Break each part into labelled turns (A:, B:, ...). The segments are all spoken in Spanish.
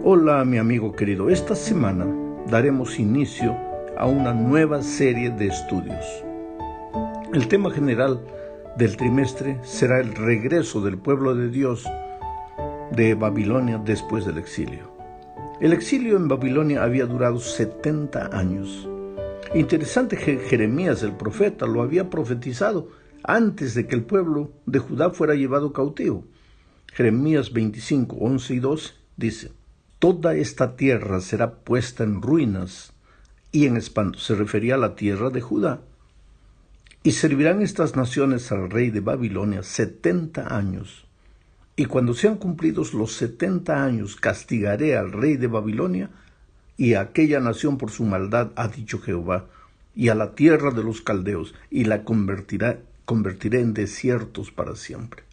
A: Hola mi amigo querido, esta semana daremos inicio a una nueva serie de estudios. El tema general del trimestre será el regreso del pueblo de Dios de Babilonia después del exilio. El exilio en Babilonia había durado 70 años. Interesante que Jeremías el profeta lo había profetizado antes de que el pueblo de Judá fuera llevado cautivo. Jeremías 25, 11 y 12 dice: toda esta tierra será puesta en ruinas y en espanto. Se refería a la tierra de Judá. Y servirán estas naciones al rey de Babilonia 70 años. Y cuando sean cumplidos los 70 años, castigaré al rey de Babilonia y a aquella nación por su maldad, ha dicho Jehová, y a la tierra de los caldeos, y la convertiré en desiertos para siempre.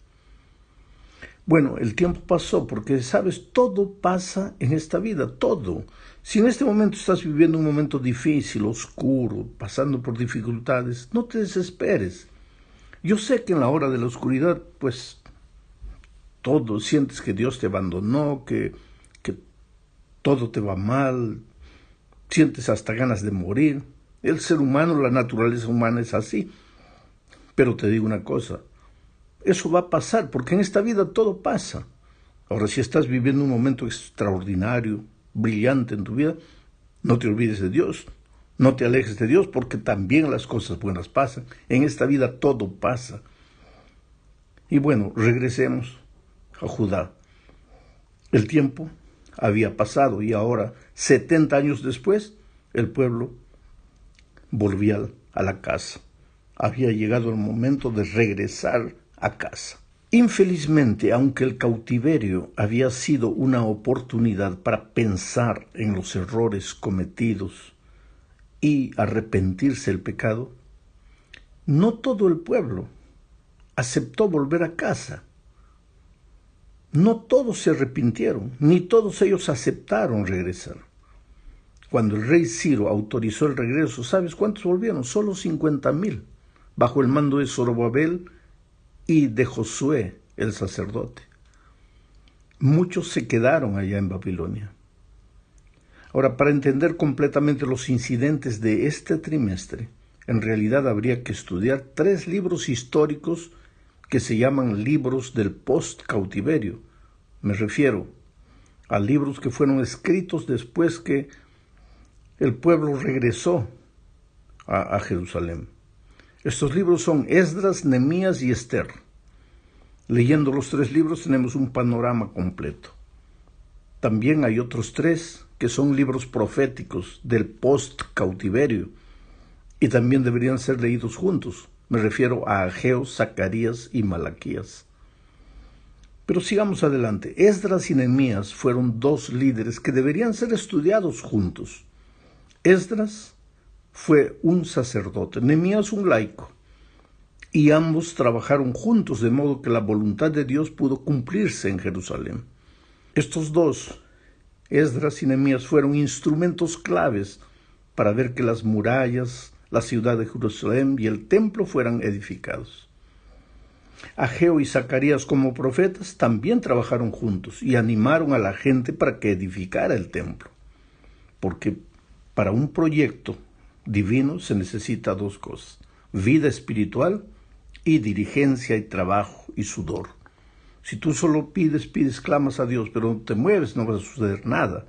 A: Bueno, el tiempo pasó porque, sabes, todo pasa en esta vida, todo. Si en este momento estás viviendo un momento difícil, oscuro, pasando por dificultades, no te desesperes. Yo sé que en la hora de la oscuridad, pues, todo, sientes que Dios te abandonó, que todo te va mal, sientes hasta ganas de morir. El ser humano, la naturaleza humana es así. Pero te digo una cosa, eso va a pasar, porque en esta vida todo pasa. Ahora, si estás viviendo un momento extraordinario, brillante en tu vida, no te olvides de Dios, no te alejes de Dios, porque también las cosas buenas pasan. En esta vida todo pasa. Y bueno, regresemos a Judá. El tiempo había pasado y ahora, 70 años después, el pueblo volvía a la casa. Había llegado el momento de regresar a casa. Infelizmente, aunque el cautiverio había sido una oportunidad para pensar en los errores cometidos y arrepentirse del pecado, no todo el pueblo aceptó volver a casa. No todos se arrepintieron, ni todos ellos aceptaron regresar. Cuando el rey Ciro autorizó el regreso, ¿sabes cuántos volvieron? Solo 50,000, bajo el mando de Zorobabel y de Josué, el sacerdote. Muchos se quedaron allá en Babilonia. Ahora, para entender completamente los incidentes de este trimestre, en realidad habría que estudiar 3 libros históricos que se llaman libros del post-cautiverio. Me refiero a libros que fueron escritos después que el pueblo regresó a Jerusalén. Estos libros son Esdras, Nehemías y Esther. Leyendo los 3 libros tenemos un panorama completo. También hay otros 3 que son libros proféticos del post-cautiverio y también deberían ser leídos juntos. Me refiero a Ageo, Zacarías y Malaquías. Pero sigamos adelante. Esdras y Nehemías fueron 2 líderes que deberían ser estudiados juntos. Esdras fue un sacerdote, Nehemías un laico, y ambos trabajaron juntos de modo que la voluntad de Dios pudo cumplirse en Jerusalén. Estos 2, Esdras y Nehemías, fueron instrumentos claves para ver que las murallas, la ciudad de Jerusalén y el templo fueran edificados. Ageo y Zacarías, como profetas, también trabajaron juntos y animaron a la gente para que edificara el templo, porque para un proyecto divino se necesita 2 cosas: vida espiritual y diligencia y trabajo y sudor. Si tú solo pides, clamas a Dios, pero no te mueves, no va a suceder nada.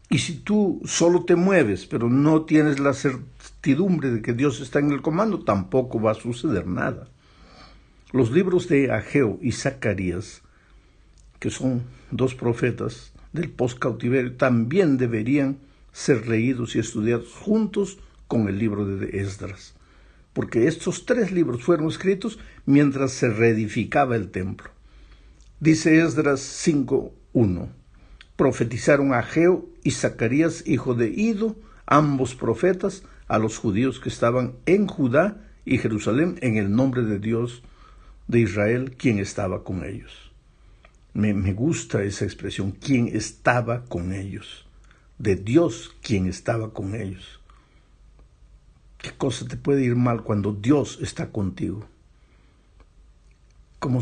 A: Y si tú solo te mueves, pero no tienes la certidumbre de que Dios está en el comando, tampoco va a suceder nada. Los libros de Ageo y Zacarías, que son 2 profetas del post-cautiverio, también deberían ser leídos y estudiados juntos con el libro de Esdras, porque estos 3 libros fueron escritos mientras se reedificaba el templo. Dice Esdras 5:1, profetizaron Ageo y Zacarías, hijo de Ido, ambos profetas, a los judíos que estaban en Judá y Jerusalén en el nombre de Dios de Israel, quien estaba con ellos. Me gusta esa expresión, quien estaba con ellos. De Dios, quien estaba con ellos. ¿Qué cosa te puede ir mal cuando Dios está contigo? Como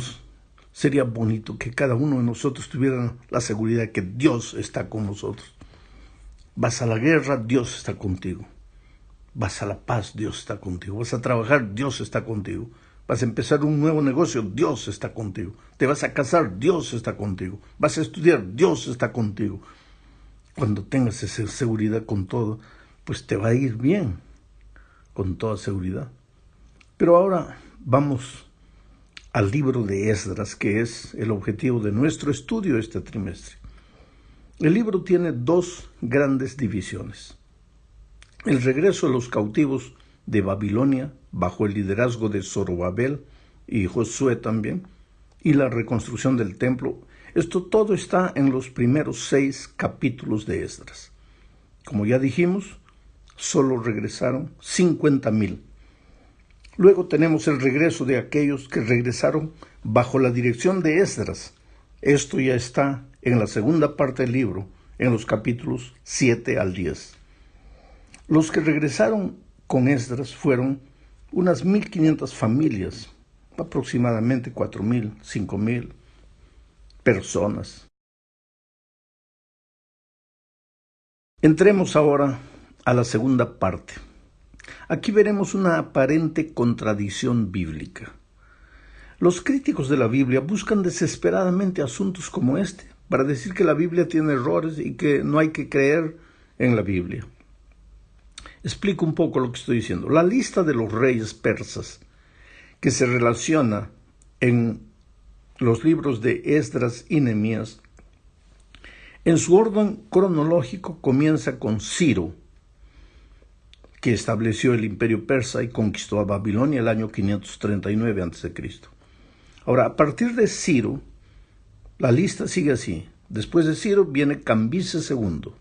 A: Sería bonito que cada uno de nosotros tuviera la seguridad de que Dios está con nosotros. Vas a la guerra, Dios está contigo. Vas a la paz, Dios está contigo. Vas a trabajar, Dios está contigo. Vas a empezar un nuevo negocio, Dios está contigo. Te vas a casar, Dios está contigo. Vas a estudiar, Dios está contigo. Cuando tengas esa seguridad con todo, pues te va a ir bien, con toda seguridad. Pero ahora vamos al libro de Esdras, que es el objetivo de nuestro estudio este trimestre. El libro tiene dos grandes divisiones. El regreso de los cautivos de Babilonia, bajo el liderazgo de Zorobabel y Josué también, y la reconstrucción del templo. Esto todo está en los primeros 6 capítulos de Esdras. Como ya dijimos, solo regresaron 50,000. Luego tenemos el regreso de aquellos que regresaron bajo la dirección de Esdras. Esto ya está en la segunda parte del libro, en los capítulos 7 al 10. Los que regresaron con Esdras fueron unas 1,500 familias, aproximadamente 4,000, 5,000 personas. Entremos ahora a la segunda parte. Aquí veremos una aparente contradicción bíblica. Los críticos de la Biblia buscan desesperadamente asuntos como este para decir que la Biblia tiene errores y que no hay que creer en la Biblia. Explico un poco lo que estoy diciendo. La lista de los reyes persas que se relaciona en los libros de Esdras y Nehemías, en su orden cronológico comienza con Ciro, que estableció el imperio persa y conquistó a Babilonia el año 539 a.C. Ahora, a partir de Ciro, la lista sigue así. Después de Ciro viene Cambises II,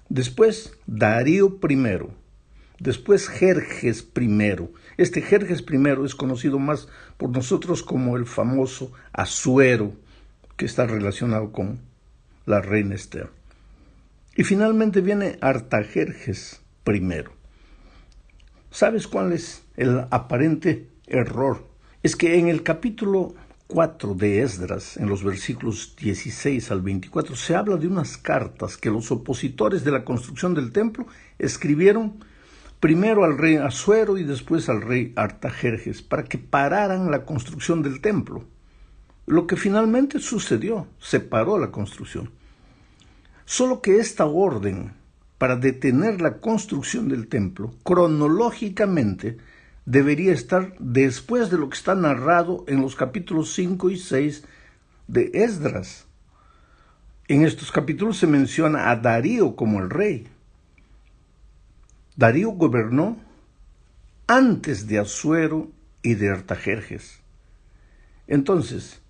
A: después Darío I, después Jerjes I. Este Jerjes I es conocido más por nosotros como el famoso Asuero, que está relacionado con la reina Esther. Y finalmente viene Artajerjes I. ¿Sabes cuál es el aparente error? Es que en el capítulo 4 de Esdras, en los versículos 16 al 24, se habla de unas cartas que los opositores de la construcción del templo escribieron primero al rey Asuero y después al rey Artajerjes para que pararan la construcción del templo. Lo que finalmente sucedió, se paró la construcción. Solo que esta orden para detener la construcción del templo, cronológicamente, debería estar después de lo que está narrado en los capítulos 5 y 6 de Esdras. En estos capítulos se menciona a Darío como el rey. Darío gobernó antes de Asuero y de Artajerjes. Entonces,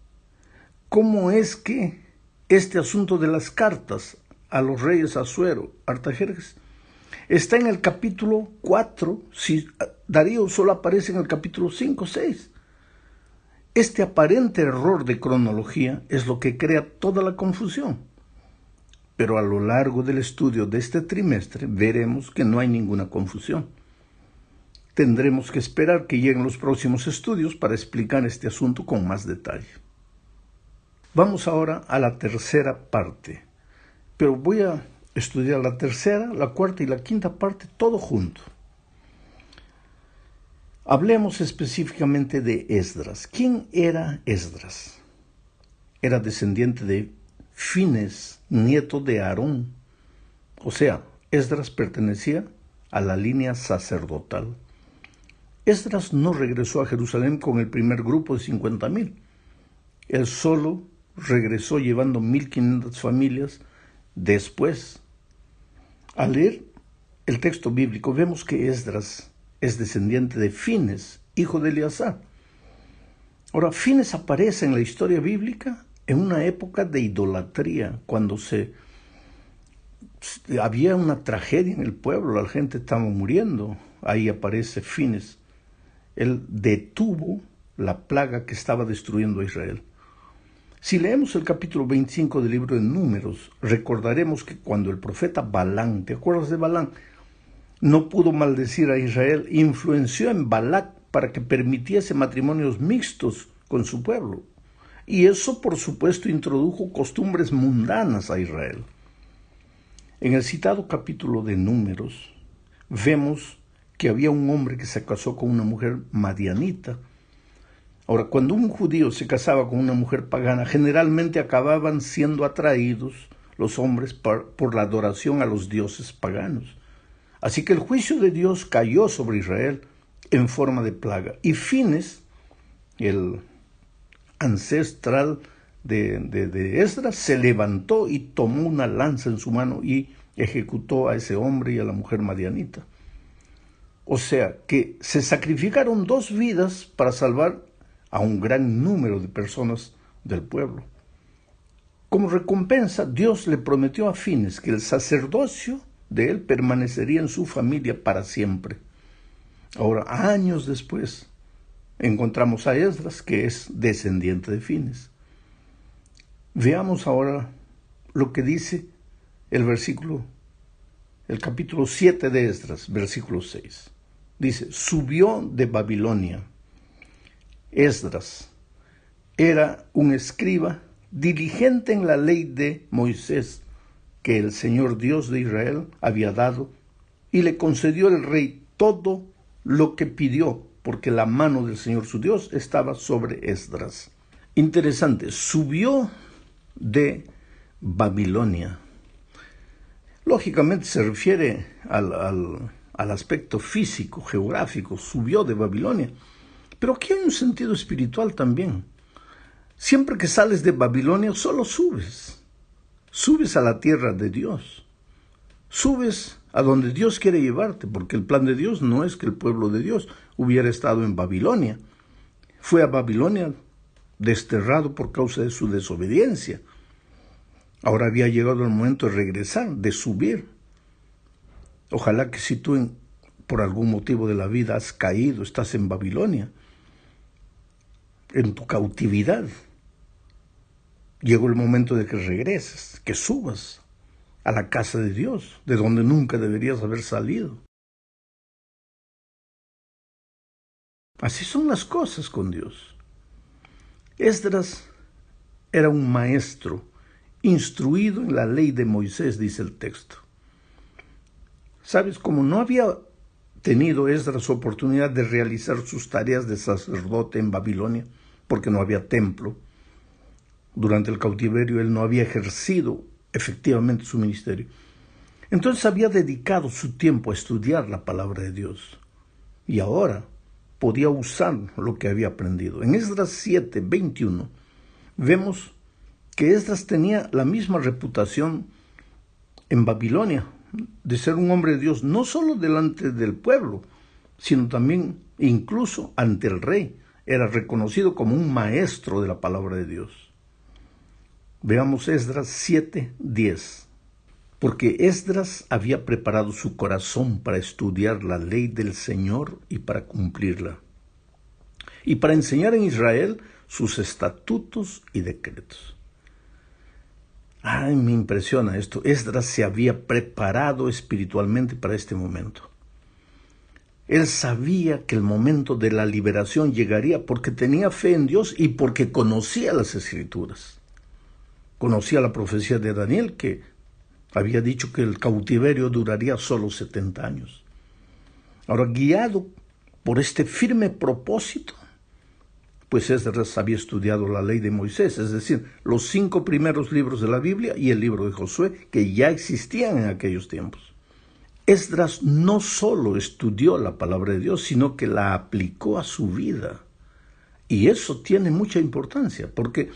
A: ¿cómo es que este asunto de las cartas a los reyes Asuero, Artajerjes, está en el capítulo 4, si Darío solo aparece en el capítulo 5, 6? Este aparente error de cronología es lo que crea toda la confusión. Pero a lo largo del estudio de este trimestre veremos que no hay ninguna confusión. Tendremos que esperar que lleguen los próximos estudios para explicar este asunto con más detalle. Vamos ahora a la tercera parte. Pero voy a estudiar la tercera, la cuarta y la quinta parte todo junto. Hablemos específicamente de Esdras. ¿Quién era Esdras? Era descendiente de Fines, nieto de Aarón. O sea, Esdras pertenecía a la línea sacerdotal. Esdras no regresó a Jerusalén con el primer grupo de 50,000. Él solo regresó llevando 1,500 familias. Después, al leer el texto bíblico, vemos que Esdras es descendiente de Fines, hijo de Eleazar. Ahora, Fines aparece en la historia bíblica en una época de idolatría, cuando había una tragedia en el pueblo, la gente estaba muriendo. Ahí aparece Fines. Él detuvo la plaga que estaba destruyendo a Israel. Si leemos el capítulo 25 del libro de Números, recordaremos que cuando el profeta Balán, ¿te acuerdas de Balán?, no pudo maldecir a Israel, influenció en Balac para que permitiese matrimonios mixtos con su pueblo. Y eso, por supuesto, introdujo costumbres mundanas a Israel. En el citado capítulo de Números, vemos que había un hombre que se casó con una mujer madianita. Ahora, cuando un judío se casaba con una mujer pagana, generalmente acababan siendo atraídos los hombres por la adoración a los dioses paganos. Así que el juicio de Dios cayó sobre Israel en forma de plaga. Y Fines, el ancestral de Esdras, se levantó y tomó una lanza en su mano y ejecutó a ese hombre y a la mujer madianita. O sea, que se sacrificaron 2 vidas para salvar a un gran número de personas del pueblo. Como recompensa, Dios le prometió a Fines que el sacerdocio de él permanecería en su familia para siempre. Ahora, años después, encontramos a Esdras, que es descendiente de Fines. Veamos ahora lo que dice el capítulo 7 de Esdras, versículo 6. Dice, subió de Babilonia. Esdras era un escriba diligente en la ley de Moisés que el Señor Dios de Israel había dado, y le concedió el rey todo lo que pidió, porque la mano del Señor su Dios estaba sobre Esdras. Interesante, subió de Babilonia. Lógicamente se refiere al aspecto físico, geográfico, subió de Babilonia. Pero aquí hay un sentido espiritual también. Siempre que sales de Babilonia, solo subes. Subes a la tierra de Dios. Subes a donde Dios quiere llevarte, porque el plan de Dios no es que el pueblo de Dios hubiera estado en Babilonia. Fue a Babilonia desterrado por causa de su desobediencia. Ahora había llegado el momento de regresar, de subir. Ojalá que si tú por algún motivo de la vida has caído, estás en Babilonia, en tu cautividad, llegó el momento de que regreses, que subas a la casa de Dios, de donde nunca deberías haber salido. Así son las cosas con Dios. Esdras era un maestro, instruido en la ley de Moisés, dice el texto. ¿Sabes? Como no había tenido Esdras oportunidad de realizar sus tareas de sacerdote en Babilonia, porque no había templo, durante el cautiverio él no había ejercido efectivamente su ministerio. Entonces había dedicado su tiempo a estudiar la palabra de Dios. Y ahora podía usar lo que había aprendido. En Esdras 7:21 vemos que Esdras tenía la misma reputación en Babilonia, de ser un hombre de Dios, no solo delante del pueblo, sino también incluso ante el rey. Era reconocido como un maestro de la palabra de Dios. Veamos Esdras 7:10. Porque Esdras había preparado su corazón para estudiar la ley del Señor y para cumplirla, y para enseñar en Israel sus estatutos y decretos. Ay, me impresiona esto. Esdras se había preparado espiritualmente para este momento. Él sabía que el momento de la liberación llegaría porque tenía fe en Dios y porque conocía las Escrituras. Conocía la profecía de Daniel, que había dicho que el cautiverio duraría solo 70 años. Ahora, guiado por este firme propósito, pues Esdras había estudiado la ley de Moisés, es decir, los 5 primeros libros de la Biblia y el libro de Josué, que ya existían en aquellos tiempos. Esdras no solo estudió la palabra de Dios, sino que la aplicó a su vida. Y eso tiene mucha importancia, porque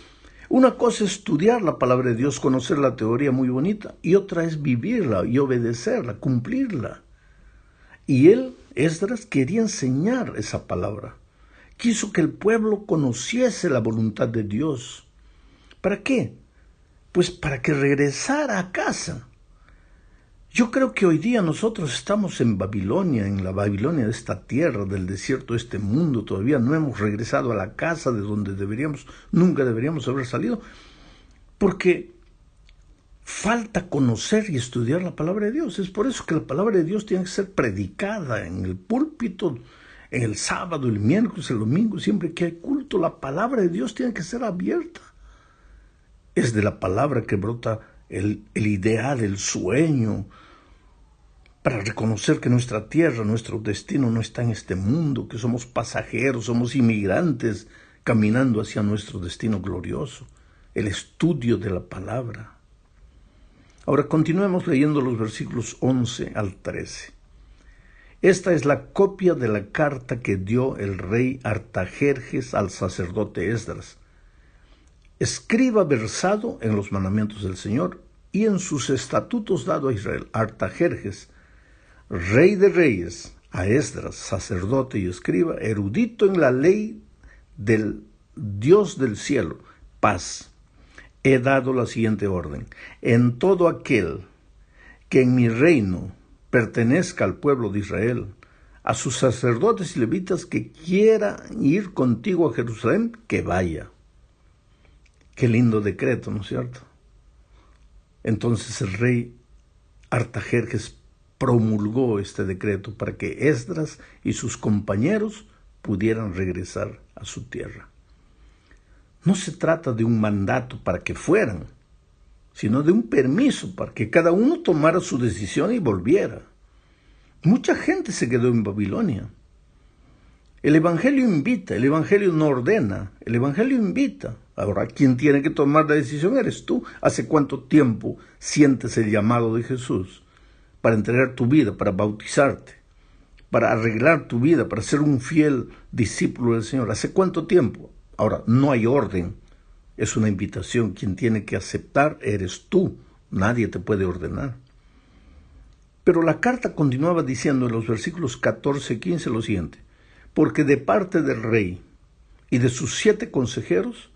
A: una cosa es estudiar la palabra de Dios, conocer la teoría muy bonita, y otra es vivirla y obedecerla, cumplirla. Y Esdras, quería enseñar esa palabra. Quiso que el pueblo conociese la voluntad de Dios. ¿Para qué? Pues para que regresara a casa. Yo creo que hoy día nosotros estamos en Babilonia, en la Babilonia de esta tierra, del desierto de este mundo. Todavía no hemos regresado a la casa de donde nunca deberíamos haber salido, porque falta conocer y estudiar la palabra de Dios. Es por eso que la palabra de Dios tiene que ser predicada en el púlpito, en el sábado, el miércoles, el domingo, siempre que hay culto, la palabra de Dios tiene que ser abierta. Es de la palabra que brota el ideal, el sueño, para reconocer que nuestra tierra, nuestro destino no está en este mundo, que somos pasajeros, somos inmigrantes caminando hacia nuestro destino glorioso. El estudio de la palabra. Ahora continuemos leyendo los versículos 11 al 13. Esta es la copia de la carta que dio el rey Artajerjes al sacerdote Esdras, escriba versado en los mandamientos del Señor y en sus estatutos dado a Israel. Artajerjes, rey de reyes, a Esdras, sacerdote y escriba, erudito en la ley del Dios del cielo, paz. He dado la siguiente orden: en todo aquel que en mi reino pertenezca al pueblo de Israel, a sus sacerdotes y levitas que quieran ir contigo a Jerusalén, que vaya. Qué lindo decreto, ¿no es cierto? Entonces el rey Artajerjes promulgó este decreto para que Esdras y sus compañeros pudieran regresar a su tierra. No se trata de un mandato para que fueran, sino de un permiso para que cada uno tomara su decisión y volviera. Mucha gente se quedó en Babilonia. El Evangelio invita, el Evangelio no ordena, el Evangelio invita. Ahora, quien tiene que tomar la decisión eres tú. ¿Hace cuánto tiempo sientes el llamado de Jesús para entregar tu vida, para bautizarte, para arreglar tu vida, para ser un fiel discípulo del Señor? ¿Hace cuánto tiempo? Ahora, no hay orden, es una invitación. Quien tiene que aceptar eres tú, nadie te puede ordenar. Pero la carta continuaba diciendo en los versículos 14 y 15 lo siguiente: porque de parte del rey y de sus 7 consejeros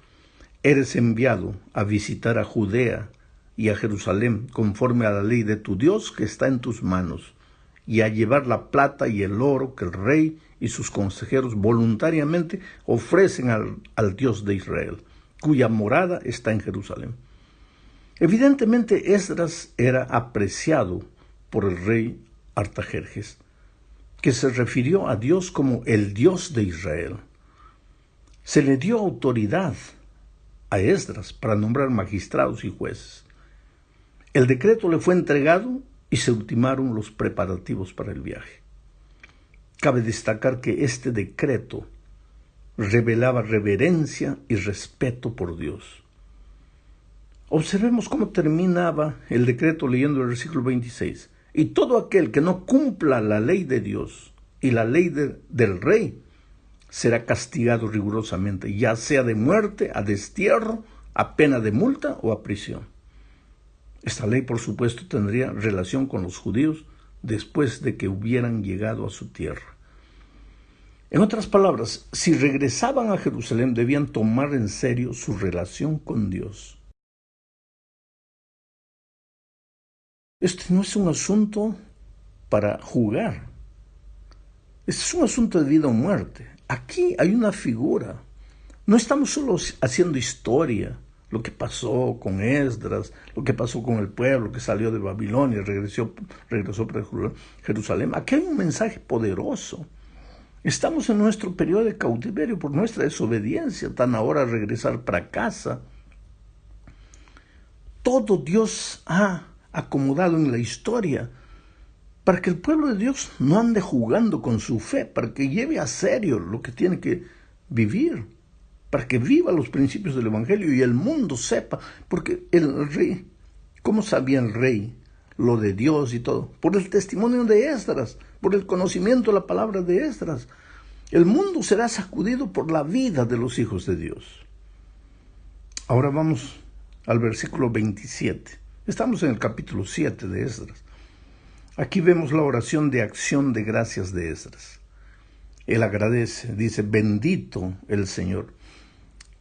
A: eres enviado a visitar a Judea y a Jerusalén conforme a la ley de tu Dios que está en tus manos, y a llevar la plata y el oro que el rey y sus consejeros voluntariamente ofrecen al Dios de Israel, cuya morada está en Jerusalén. Evidentemente Esdras era apreciado por el rey Artajerjes, que se refirió a Dios como el Dios de Israel. Se le dio autoridad a Esdras para nombrar magistrados y jueces. El decreto le fue entregado y se ultimaron los preparativos para el viaje. Cabe destacar que este decreto revelaba reverencia y respeto por Dios. Observemos cómo terminaba el decreto leyendo el versículo 26. Y todo aquel que no cumpla la ley de Dios y la ley del rey será castigado rigurosamente, ya sea de muerte, a destierro, a pena de multa o a prisión. Esta ley, por supuesto, tendría relación con los judíos después de que hubieran llegado a su tierra. En otras palabras, si regresaban a Jerusalén, debían tomar en serio su relación con Dios. Este no es un asunto para jugar. Este es un asunto de vida o muerte. Aquí hay una figura. No estamos solo haciendo historia, lo que pasó con Esdras, lo que pasó con el pueblo que salió de Babilonia y regresó para Jerusalén. Aquí hay un mensaje poderoso. Estamos en nuestro periodo de cautiverio por nuestra desobediencia, tan ahora regresar para casa. Todo Dios ha acomodado en la historia para que el pueblo de Dios no ande jugando con su fe, para que lleve a serio lo que tiene que vivir, para que viva los principios del Evangelio y el mundo sepa, porque el rey, ¿cómo sabía el rey lo de Dios y todo? Por el testimonio de Esdras, por el conocimiento de la palabra de Esdras. El mundo será sacudido por la vida de los hijos de Dios. Ahora vamos al versículo 27. Estamos en el capítulo 7 de Esdras. Aquí vemos la oración de acción de gracias de Esdras. Él agradece, dice: bendito el Señor.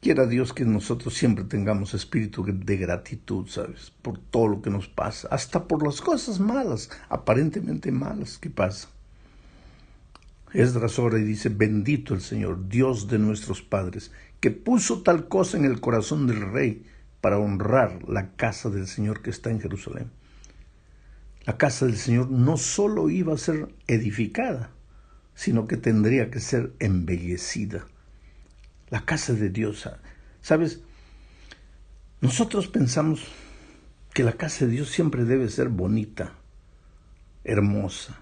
A: Quiera Dios que nosotros siempre tengamos espíritu de gratitud, ¿sabes? Por todo lo que nos pasa, hasta por las cosas malas, aparentemente malas que pasan. Esdras ora y dice: bendito el Señor, Dios de nuestros padres, que puso tal cosa en el corazón del rey para honrar la casa del Señor que está en Jerusalén. La casa del Señor no solo iba a ser edificada, sino que tendría que ser embellecida. La casa de Dios, ¿sabes? Nosotros pensamos que la casa de Dios siempre debe ser bonita, hermosa.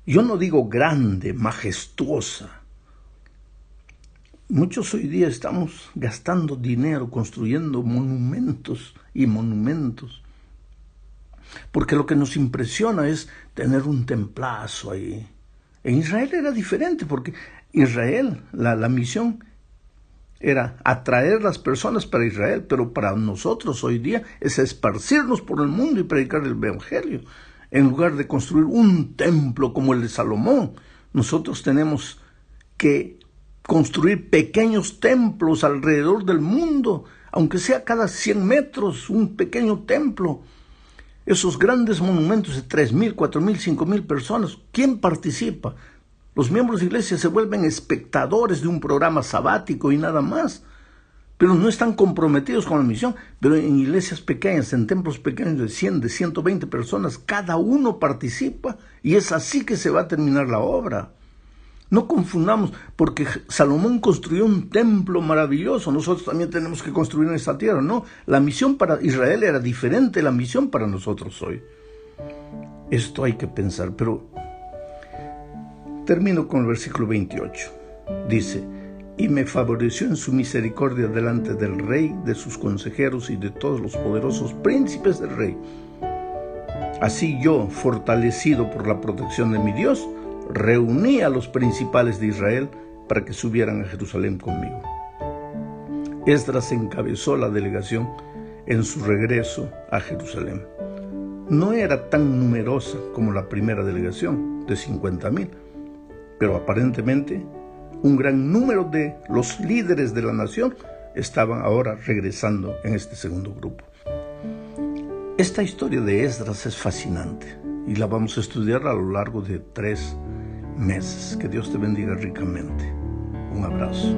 A: Yo no digo grande, majestuosa. Muchos hoy día estamos gastando dinero construyendo monumentos y monumentos, porque lo que nos impresiona es tener un templazo ahí. En Israel era diferente, porque Israel, la misión era atraer las personas para Israel, pero para nosotros hoy día es esparcirnos por el mundo y predicar el evangelio. En lugar de construir un templo como el de Salomón, nosotros tenemos que construir pequeños templos alrededor del mundo, aunque sea cada 100 metros, un pequeño templo. Esos grandes monumentos de 3,000, 4,000, 5,000 personas, ¿quién participa? Los miembros de iglesia se vuelven espectadores de un programa sabático y nada más, pero no están comprometidos con la misión. Pero en iglesias pequeñas, en templos pequeños de 100, de 120 personas, cada uno participa y es así que se va a terminar la obra. No confundamos, porque Salomón construyó un templo maravilloso, nosotros también tenemos que construir en esta tierra. No, la misión para Israel era diferente, la misión para nosotros hoy. Esto hay que pensar, pero termino con el versículo 28. Dice: y me favoreció en su misericordia delante del rey, de sus consejeros y de todos los poderosos príncipes del rey. Así yo, fortalecido por la protección de mi Dios, reuní a los principales de Israel para que subieran a Jerusalén conmigo. Esdras encabezó la delegación en su regreso a Jerusalén. No era tan numerosa como la primera delegación, de 50,000, pero aparentemente un gran número de los líderes de la nación estaban ahora regresando en este segundo grupo. Esta historia de Esdras es fascinante y la vamos a estudiar a lo largo de 3 meses. Que Dios te bendiga ricamente. Un abrazo.